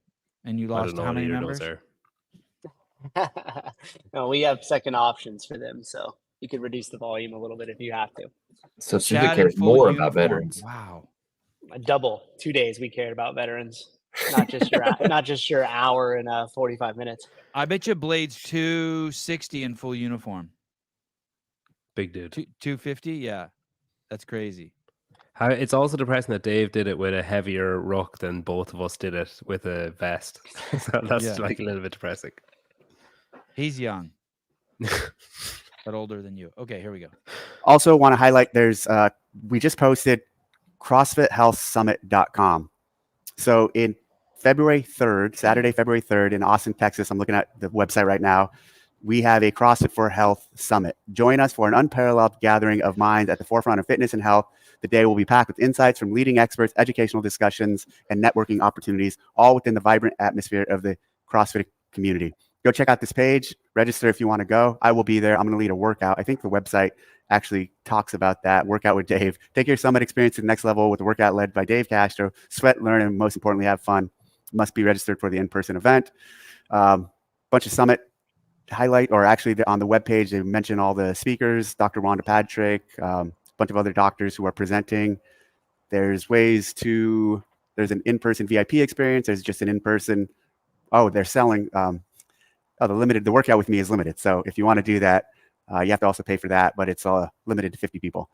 And you lost how many members? No, we have second options for them. So You could reduce the volume a little bit if you have to. So Chad Civic in cares full more uniform. about veterans. Wow. A double 2 days we cared about veterans, not just your hour and 45 minutes. I bet you Blade's 260 in full uniform. Big dude. 250? Yeah. That's crazy. It's also depressing that Dave did it with a heavier ruck than both of us did it with a vest. So that's like a little bit depressing. He's young, but older than you. Okay, here we go. Also want to highlight there's we just posted CrossFitHealthSummit.com. So in February 3rd, Saturday, February 3rd in Austin, Texas, I'm looking at the website right now. We have a CrossFit for Health Summit. Join us for an unparalleled gathering of minds at the forefront of fitness and health. The day will be packed with insights from leading experts, educational discussions, and networking opportunities, all within the vibrant atmosphere of the CrossFit community. Go check out this page, register if you want to go. I will be there. I'm going to lead a workout. I think the website actually talks about that. Workout with Dave. Take your summit experience to the next level with a workout led by Dave Castro. Sweat, learn, and most importantly, have fun. Must be registered for the in-person event. Bunch of summit highlight, or actually on the webpage, they mention all the speakers, Dr. Wanda Patrick, a bunch of other doctors who are presenting. There's there's an in-person VIP experience. There's just an in-person. Oh, they're selling. The workout with me is limited. So if you want to do that, you have to also pay for that, but it's limited to 50 people.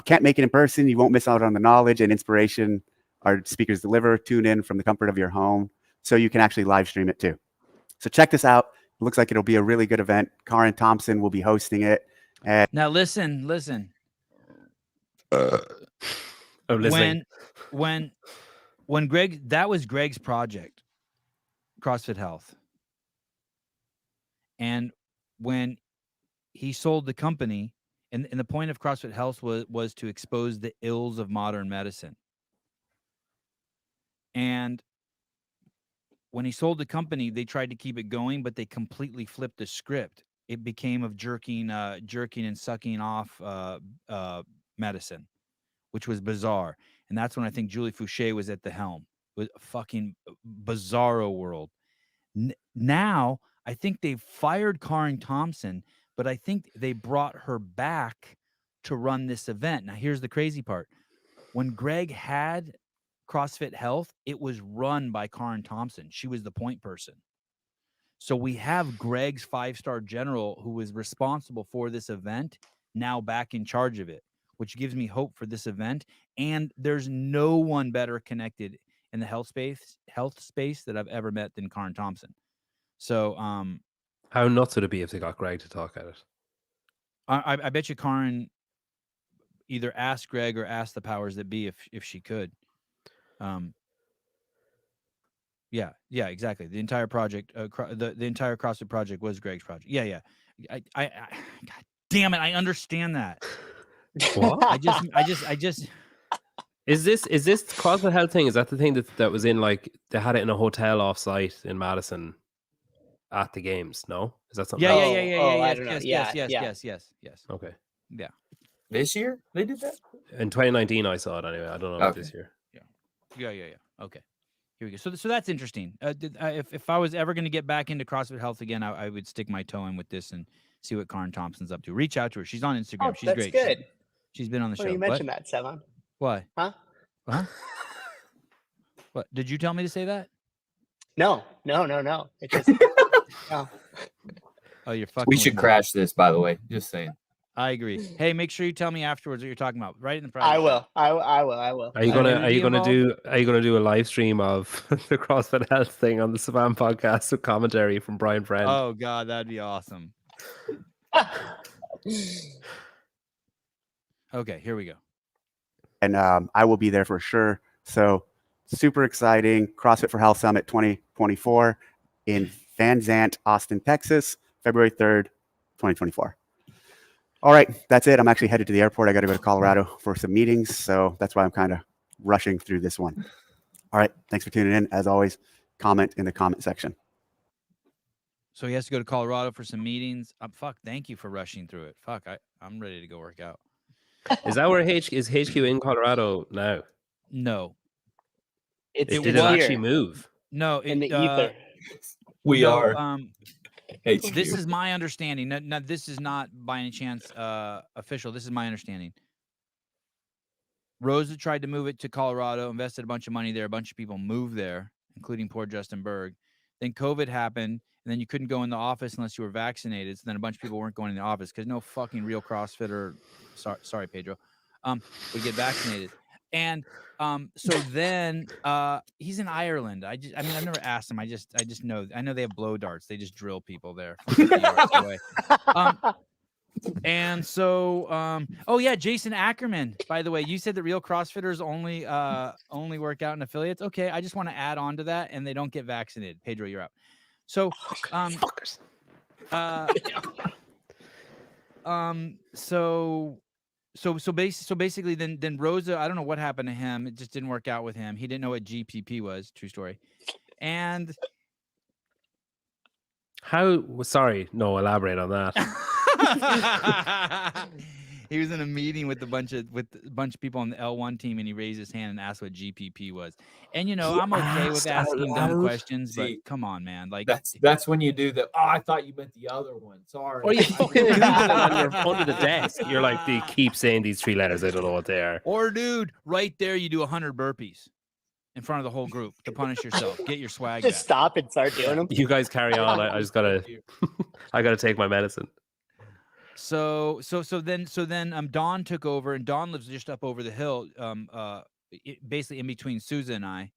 Can't make it in person. You won't miss out on the knowledge and inspiration our speakers deliver. Tune in from the comfort of your home so you can actually live stream it too. So check this out. It looks like it'll be a really good event. Karin Thompson will be hosting it. And Now listen. I'm listening. When Greg, that was Greg's project, CrossFit Health. And when he sold the company, and the point of CrossFit Health was to expose the ills of modern medicine. And when he sold the company, they tried to keep it going, but they completely flipped the script. It became of jerking and sucking off medicine, which was bizarre. And that's when I think Julie Fouché was at the helm. With a fucking bizarro world. Now, I think they've fired Karin Thompson, but I think they brought her back to run this event. Now, here's the crazy part. When Greg had CrossFit Health, it was run by Karin Thompson. She was the point person. So we have Greg's 5-star general, who was responsible for this event, now back in charge of it, which gives me hope for this event. And there's no one better connected in the health space that I've ever met than Karin Thompson. So How nuts would it be if they got Greg to talk at it? I bet you Karin either asked Greg or asked the powers that be if she could. Yeah, exactly. The entire project, the entire CrossFit project was Greg's project. Yeah. I God damn it, I understand that. What? I just. Is this CrossFit Health thing? Is that the thing that was in, like, they had it in a hotel off-site in Madison at the games? No, is that something? Yeah. I don't know. Yes. Okay. Yeah. This year they did that? In 2019, I saw it anyway. I don't know about this year. Yeah. Okay. Here we go. So that's interesting. If I was ever going to get back into CrossFit Health again, I would stick my toe in with this and see what Karin Thompson's up to. Reach out to her. She's on Instagram. Oh, She's that's great. good. She's been on the show. You mentioned that, Sevan. Why? Huh? What? Did you tell me to say that? No. It just no. Oh, you're fucking. We with should me. crash this, by the way. Just saying. I agree. Hey, make sure you tell me afterwards what you're talking about. Right in the private. I will. I will. Are you gonna do a live stream of the CrossFit Health thing on the Sevan Podcast with commentary from Brian Friend? Oh God, that'd be awesome. Okay, here we go. And I will be there for sure. So super exciting. CrossFit for Health Summit 2024 in Van Zandt, Austin, Texas, February 3rd, 2024. All right, that's it. I'm actually headed to the airport. I got to go to Colorado for some meetings. So that's why I'm kind of rushing through this one. All right, thanks for tuning in. As always, comment in the comment section. So he has to go to Colorado for some meetings. Thank you for rushing through it. I'm ready to go work out. Is that where HQ in Colorado now? No. It did it actually move? No, in the ether. We are. HQ. This is my understanding. Now, this is not by any chance official. This is my understanding. Rosa tried to move it to Colorado, invested a bunch of money there. A bunch of people moved there, including poor Justin Berg. Then COVID happened, and then you couldn't go in the office unless you were vaccinated. So then a bunch of people weren't going in the office because no fucking real CrossFitter, sorry, Pedro, would get vaccinated. And so then he's in Ireland. I mean, I've never asked him. I just know. I know they have blow darts. They just drill people there from 50 yards away. And so, oh yeah, Jason Ackerman. By the way, you said that real CrossFitters only work out in affiliates. Okay, I just want to add on to that, and they don't get vaccinated. Pedro, you're out. So, Fuckers. So basically, then Rosa, I don't know what happened to him. It just didn't work out with him. He didn't know what GPP was. True story. And elaborate on that. He was in a meeting with a bunch of people on the L1 team, and he raised his hand and asked what GPP was. And I'm okay with asking dumb questions, but come on, man, like that's when you do the. Oh, I thought you meant the other one. Sorry. Or you fucking Google it on your under the desk. You're like, they keep saying these 3 letters. I don't know what they are. Or, dude, right there, you do 100 burpees in front of the whole group to punish yourself. Get your swag. Just stop and start doing them. You guys carry on. I just gotta. I gotta take my medicine. So then Dawn took over, and Dawn lives just up over the hill, basically in between Sousa and I,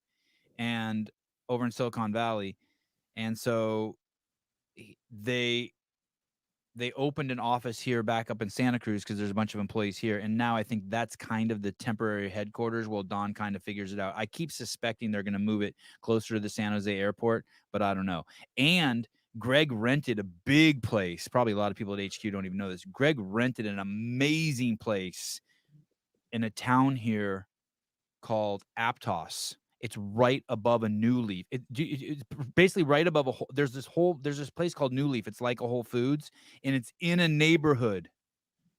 and over in Silicon Valley. And so they opened an office here back up in Santa Cruz because there's a bunch of employees here. And now I think that's kind of the temporary headquarters while Dawn kind of figures it out. I keep suspecting they're going to move it closer to the San Jose airport, but I don't know. And Greg rented a big place. Probably a lot of people at HQ don't even know this. Greg rented an amazing place in a town here called Aptos. It's right above a New Leaf. It's basically right above there's this place called New Leaf. It's like a Whole Foods, and it's in a neighborhood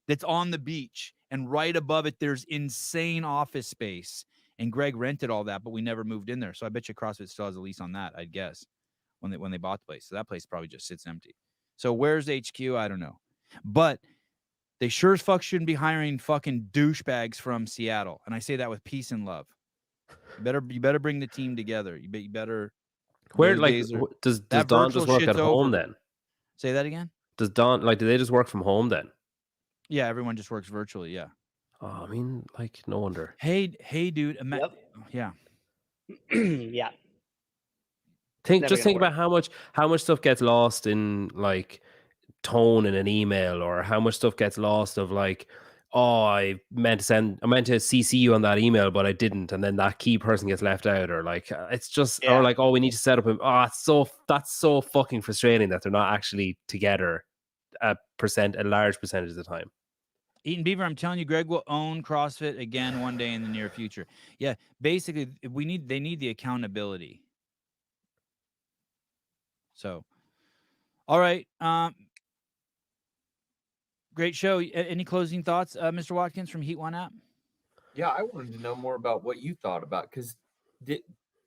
that's on the beach. And right above it, there's insane office space. And Greg rented all that, but we never moved in there. So I bet you CrossFit still has a lease on that, I'd guess, when they bought the place. So that place probably just sits empty. So where's HQ? I don't know. But they sure as fuck shouldn't be hiring fucking douchebags from Seattle. And I say that with peace and love. You better bring the team together. You better. Where does Dawn just work at home then? Say that again. Does Dawn do they just work from home then? Yeah, everyone just works virtually. Yeah. Oh, I mean, no wonder. Hey, dude. Yeah. Yeah. Think about how much stuff gets lost in tone in an email, or how much stuff gets lost of oh, I meant to CC you on that email, but I didn't, and then that key person gets left out, or it's just, or oh, we need to set up that's so fucking frustrating that they're not actually together a large percentage of the time. Eaton Beaver, I'm telling you, Greg will own CrossFit again one day in the near future. Yeah, basically, they need the accountability. So, all right. Great show. Any closing thoughts, Mr. Watkins from Heat One app? Yeah, I wanted to know more about what you thought about, because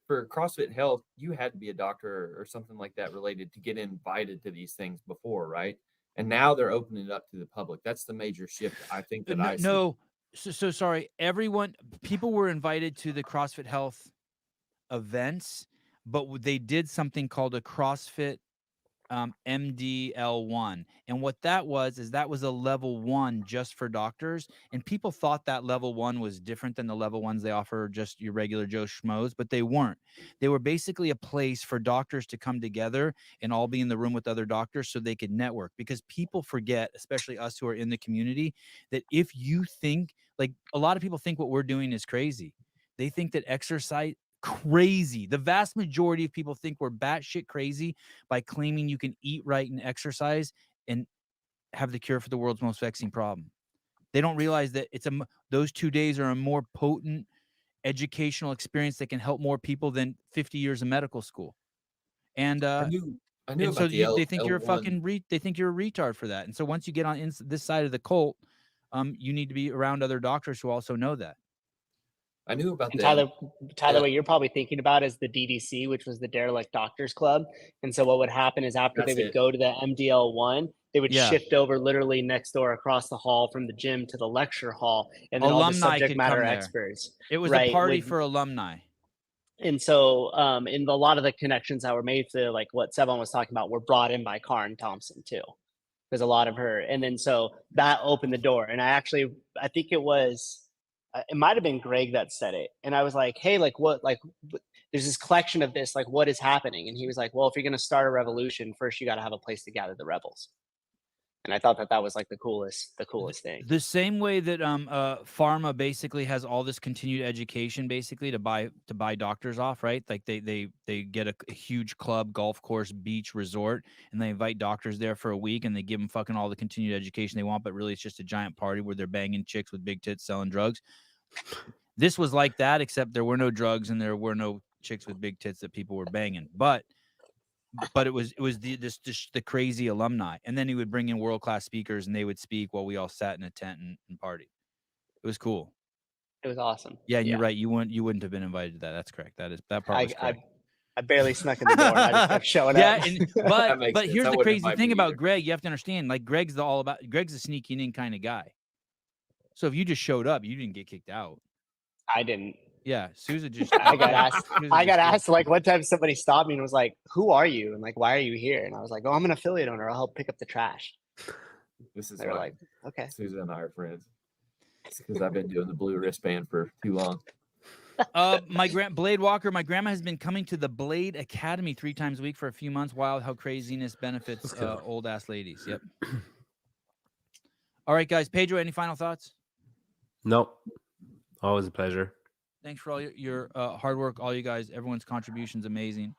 for CrossFit Health, you had to be a doctor or something like that related to get invited to these things before, right? And now they're opening it up to the public. That's the major shift, I think, that I see. No, so sorry. People were invited to the CrossFit Health events, but they did something called a CrossFit MDL1. And what that was a level 1 just for doctors. And people thought that level 1 was different than the level 1s they offer just your regular Joe Schmoes, but they weren't. They were basically a place for doctors to come together and all be in the room with other doctors so they could network. Because people forget, especially us who are in the community, that if you think, a lot of people think what we're doing is crazy. They think that exercise crazy. The vast majority of people think we're batshit crazy by claiming you can eat right and exercise and have the cure for the world's most vexing problem. They don't realize that those 2 days are a more potent educational experience that can help more people than 50 years of medical school. And I knew and so they think you're a fucking they think you're a retard for that. And so once you get on this side of the cult, you need to be around other doctors who also know that. I knew about And that. Tyler, Yeah. what you're probably thinking about is the DDC, which was the Derelict Doctors Club. And so what would happen is after That's they would it. go to the MDL1, they would Yeah. shift over literally next door across the hall from the gym to the lecture hall. And then all the Alumni subject could matter come there. experts. It was Right, a party would- for alumni. And so in a lot of the connections that were made to like what Sevan was talking about were brought in by Karen Thompson too. There's a lot of her. And then so that opened the door. And I think it might have been Greg that said it. And I was like, hey, like what, like there's this collection of this, like what is happening? And he was like, well, if you're going to start a revolution, first you got to have a place to gather the rebels. And I thought that was like the coolest thing. The same way that pharma basically has all this continued education basically to buy doctors off, right? Like they get a huge club, golf course, beach, resort, and they invite doctors there for a week and they give them fucking all the continued education they want, but really it's just a giant party where they're banging chicks with big tits selling drugs. This was like that, except there were no drugs and there were no chicks with big tits that people were banging. But it was the crazy alumni, and then he would bring in world-class speakers and they would speak while we all sat in a tent and party. It was cool. It was awesome. Yeah, and you're right. You wouldn't have been invited to that. That's correct. That part was correct. I barely snuck in the door. And I just kept showing yeah, up. but here's the crazy thing about Greg. You have to understand, like Greg's a sneaking in kind of guy. So if you just showed up, you didn't get kicked out. I didn't. Yeah, Sousa just. I got asked like one time somebody stopped me and was like, "Who are you?" And like, "Why are you here?" And I was like, "Oh, I'm an affiliate owner. I'll help pick up the trash." This is they were like, "Okay." Susan and I are friends because I've been doing the blue wristband for too long. Blade Walker, my grandma has been coming to the Blade Academy 3 times a week for a few months. Wild how craziness benefits old ass ladies. Yep. All right, guys. Pedro, any final thoughts? No. Always a pleasure. Thanks for all your hard work, all you guys. Everyone's contribution's amazing.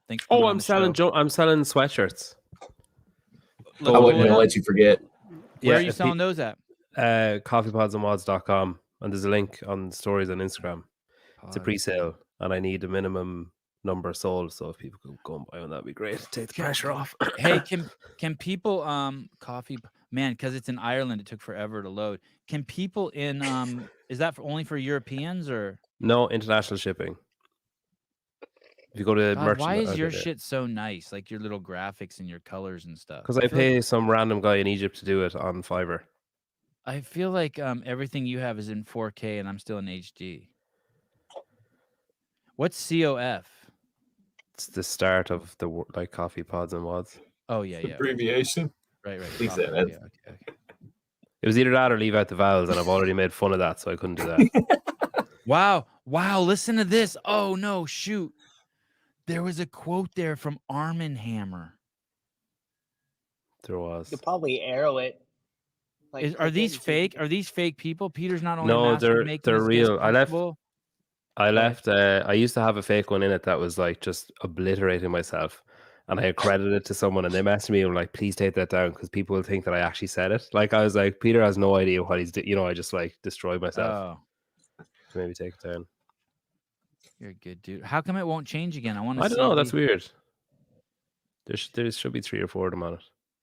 Thanks. For I'm selling sweatshirts. I wasn't gonna let you forget. Where are you selling those at? Coffeepodsandwads.com, and there's a link on stories on Instagram. It's a pre-sale, and I need a minimum number sold. So if people could go and buy one, that'd be great. Take the pressure off. Hey, can people coffee? Man, because it's in Ireland, it took forever to load. Can people in is that only for Europeans or no international shipping? If you go to merchant, why is your shit so nice? Like your little graphics and your colors and stuff. Because I pay some random guy in Egypt to do it on Fiverr. I feel like everything you have is in 4K and I'm still in HD. What's COF? It's the start of the like coffee pods and wads. Oh yeah. Abbreviation. Right. Okay. It was either that or leave out the vowels, and I've already made fun of that, so I couldn't do that. Wow. Listen to this. Oh no, shoot. There was a quote there from Arm & Hammer. There was. You could probably arrow it. Like, are these fake? Are these fake people? Peter's not only no, they're real. I left. I used to have a fake one in it that was like just obliterating myself. And I accredited it to someone, and they messaged me and were like, please take that down because people will think that I actually said it. Like, I was like, Peter has no idea what he's doing. You know, I just like destroyed myself. So maybe take it down. You're a good dude. How come it won't change again? I don't know. That's weird. There should be 3 or 4 of them on it.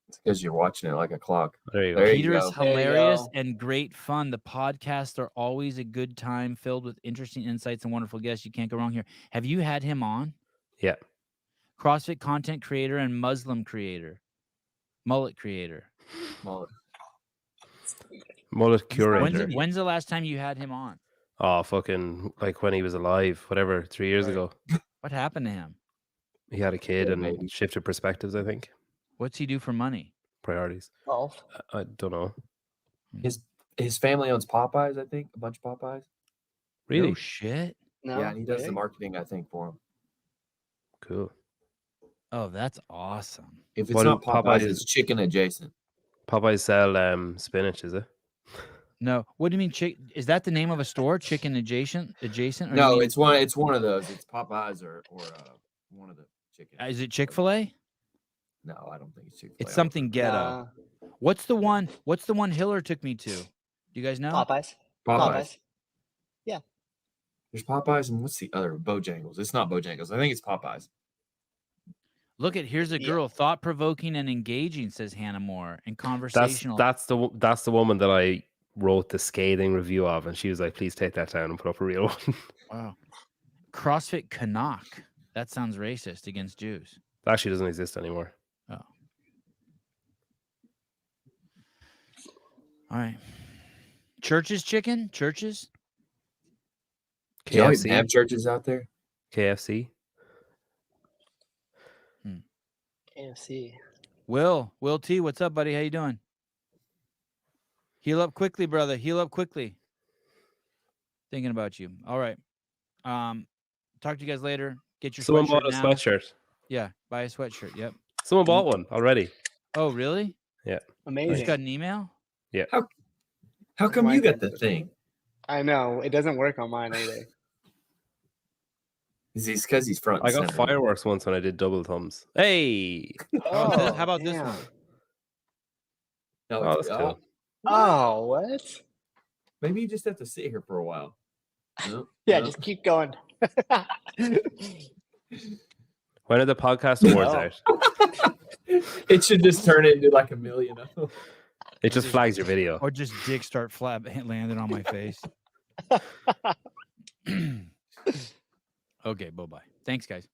It's because you're watching it like a clock. There you go. Peter is hilarious and great fun. The podcasts are always a good time, filled with interesting insights and wonderful guests. You can't go wrong here. Have you had him on? Yeah. CrossFit content creator and Muslim creator. Mullet creator. Mullet curator. When's the last time you had him on? Oh, fucking like when he was alive, whatever, 3 years ago. What happened to him? He had a kid and shifted perspectives, I think. What's he do for money? Priorities. Golf. I don't know. His family owns Popeyes, I think. A bunch of Popeyes. Really? No shit. No, yeah, and he does the marketing, I think, for him. Cool. Oh, that's awesome. If it's not Popeyes, it's chicken adjacent. Popeyes sell spinach, is it? No. What do you mean? Is that the name of a store? Chicken adjacent? Or no, it's one of those. It's Popeyes or one of the chicken. Is it Chick-fil-A? No, I don't think it's Chick-fil-A. It's something ghetto. What's the one Hiller took me to? Do you guys know? Popeyes. Yeah. There's Popeyes and what's the other? Bojangles. It's not Bojangles. I think it's Popeyes. Look here's a girl, thought-provoking and engaging, says Hannah Moore, and conversational. That's the woman that I wrote the scathing review of, and she was like, "Please take that down and put up a real one." Wow. CrossFit Canuck. That sounds racist against Jews. That actually doesn't exist anymore. Oh. All right. Churches chicken? Churches? Do y'all even KFC. have churches out there? KFC. KFC. Will T, what's up, buddy? How you doing? Heal up quickly, brother. Heal up quickly. Thinking about you. All right. Talk to you guys later. Get your Someone sweatshirt bought a now. sweatshirt. Yeah, buy a sweatshirt. Yep. Someone bought one already. Oh, really? You Amazing. just got an email? How come you got the thing? I know. It doesn't work on mine either. Is he because he's front? I and got center? fireworks once when I did double thumbs. Hey. How about this damn. one? No, Oh, that's cool. Oh, what? Maybe you just have to sit here for a while. No, Yeah, no. just keep going. When are the podcast awards No. out? It should just turn into like $1 million. It just flags your video. Or just dick start landing on my face. Okay, bye-bye. Thanks, guys.